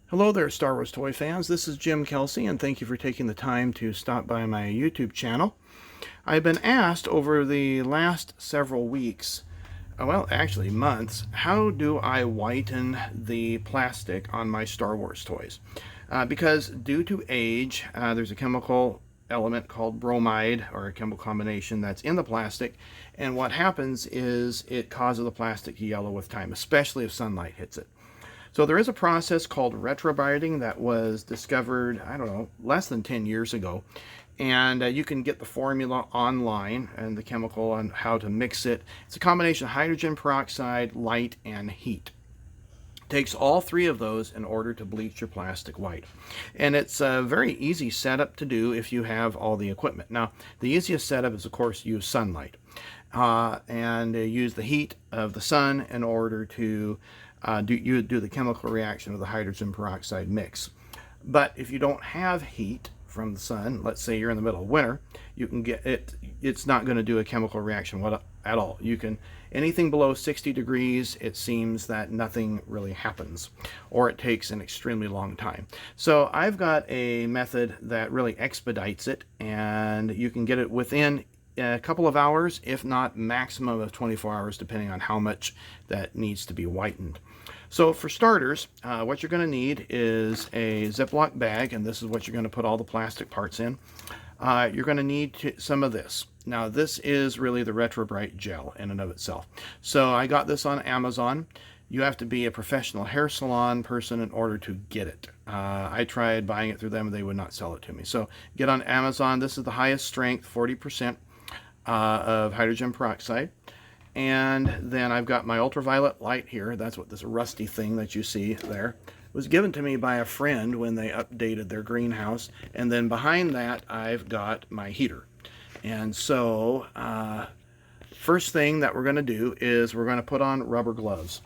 Hello there, Star Wars toy fans. This is Jim Kelsey, and thank you for taking the time to stop by my YouTube channel. I've been asked over the last several weeks, well, actually months, how do I whiten the plastic on my Star Wars toys? Because due to age, there's a chemical element called bromide, or a chemical combination that's in the plastic, and what happens is it causes the plastic to yellow with time, especially if sunlight hits it. So there is a process called retrobriting that was discovered, I don't know, less than 10 years ago. And you can get the formula online and the chemical on how to mix it. It's a combination of hydrogen peroxide, light, and heat. It takes all three of those in order to bleach your plastic white. And it's a very easy setup to do if you have all the equipment. Now, the easiest setup is, of course, use sunlight. And use the heat of the sun in order to do the chemical reaction of the hydrogen peroxide mix. But if you don't have heat from the sun, let's say you're in the middle of winter, you can get it. It's not going to do a chemical reaction at all. You can anything below 60 degrees, it seems that nothing really happens, or it takes an extremely long time. So I've got a method that really expedites it, and you can get it within a couple of hours, if not maximum of 24 hours, depending on how much that needs to be whitened. So for starters, what you're going to need is a Ziploc bag, and this is what you're going to put all the plastic parts in. You're going to need some of this. Now this is really the RetroBrite gel in and of itself. So I got this on Amazon. You have to be a professional hair salon person in order to get it. I tried buying it through them, and they would not sell it to me. So get on Amazon. This is the highest strength, 40%. Of hydrogen peroxide. And then I've got my ultraviolet light here. That's what this rusty thing that you see there was given to me by a friend when they updated their greenhouse. And then behind that, I've got my heater. And so first thing that we're going to do is we're going to put on rubber gloves.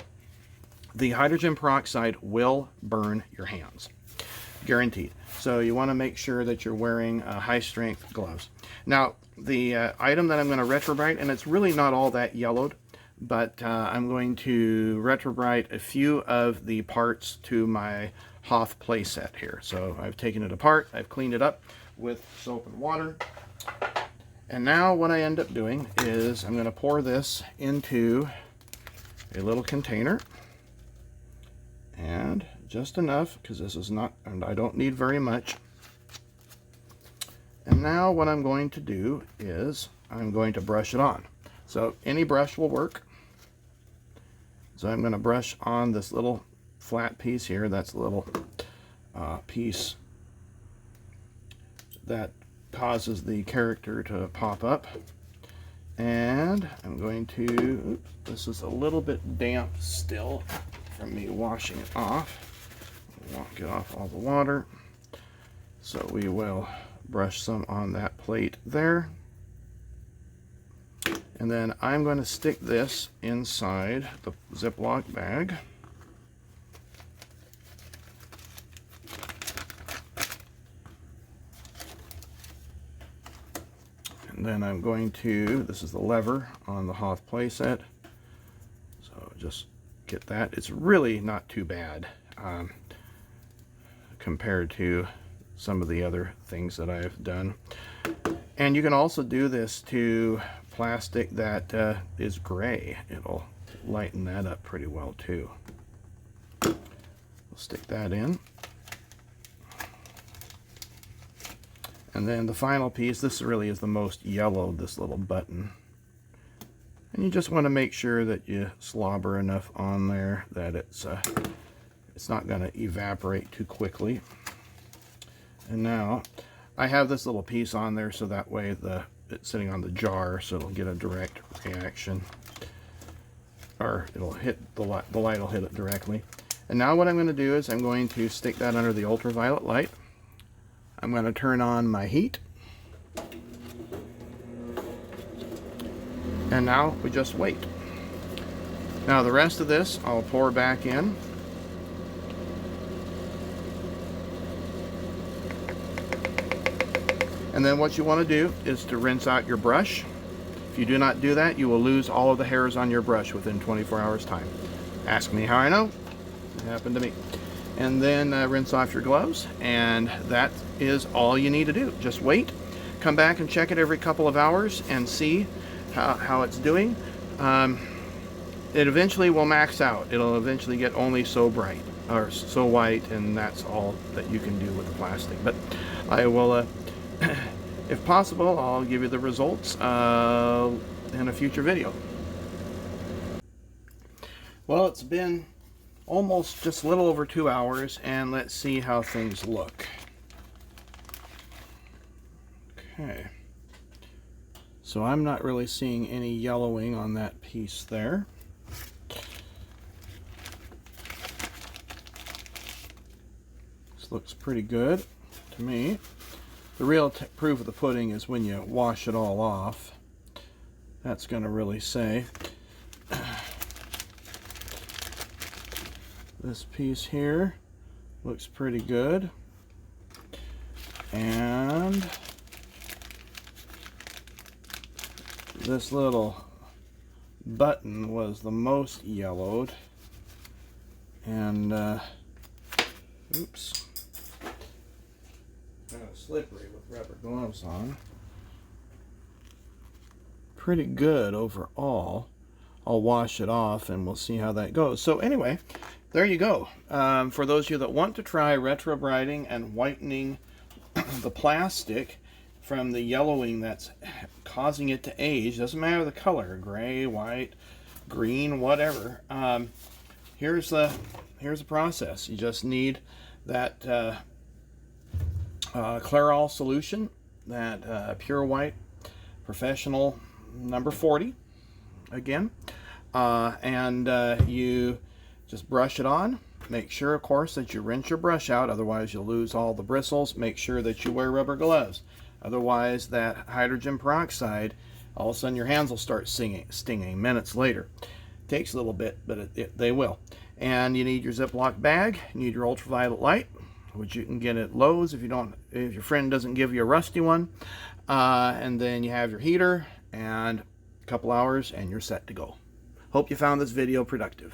The hydrogen peroxide will burn your hands, guaranteed. So you want to make sure that you're wearing high strength gloves. Now the item that I'm going to retrobrite, and it's really not all that yellowed, but I'm going to retrobrite a few of the parts to my Hoth playset here. So I've taken it apart, I've cleaned it up with soap and water, and now what I end up doing is I'm going to pour this into a little container, and just enough, because this is not, and I don't need very much. And now what I'm going to do is I'm going to brush it on. So any brush will work. So I'm going to brush on this little flat piece here. That's a little piece that causes the character to pop up. And I'm going to, oops, this is a little bit damp still from me washing it off. Get off all the water. So we will brush some on that plate there. And then I'm going to stick this inside the Ziploc bag. And then I'm going to, this is the lever on the Hoth playset. So just get that. It's really not too bad compared to some of the other things that I've done. And you can also do this to plastic that is gray. It'll lighten that up pretty well too. We'll stick that in. And then the final piece, this really is the most yellowed, this little button. And you just want to make sure that you slobber enough on there that it's not going to evaporate too quickly. And now I have this little piece on there so that way it's sitting on the jar, so it'll get a direct reaction, or it'll hit the light will hit it directly. And now what I'm going to do is I'm going to stick that under the ultraviolet light. I'm going to turn on my heat, and now we just wait. Now the rest of this I'll pour back in. And then what you want to do is to rinse out your brush. If you do not do that, you will lose all of the hairs on your brush within 24 hours time. Ask me how I know. It happened to me. and then rinse off your gloves, and that is all you need to do. Just wait, come back and check it every couple of hours and see how it's doing. It eventually will max out. It'll eventually get only so bright or so white, and that's all that you can do with the plastic. But I will, if possible, I'll give you the results in a future video. Well, it's been almost just a little over 2 hours, and let's see how things look. Okay. So I'm not really seeing any yellowing on that piece there. This looks pretty good to me. The real proof of the pudding is when you wash it all off. That's going to really say. This piece here looks pretty good. And this little button was the most yellowed. And, oops. Kind of slippery with rubber gloves on. Pretty good overall. I'll wash it off and we'll see how that goes. So anyway, there you go. For those of you that want to try retrobriting and whitening the plastic from the yellowing that's causing it to age, doesn't matter the color, gray, white, green, whatever. Here's the process. You just need that Clairol solution, that Pure White Professional number 40 again, and you just brush it on. Make sure, of course, that you rinse your brush out, otherwise you'll lose all the bristles. Make sure that you wear rubber gloves, otherwise that hydrogen peroxide, all of a sudden your hands will start stinging minutes later. Takes a little bit, but they will. And you need your Ziploc bag. You need your ultraviolet light, which you can get at Lowe's if your friend doesn't give you a rusty one. And then you have your heater and a couple hours, and you're set to go. Hope you found this video productive.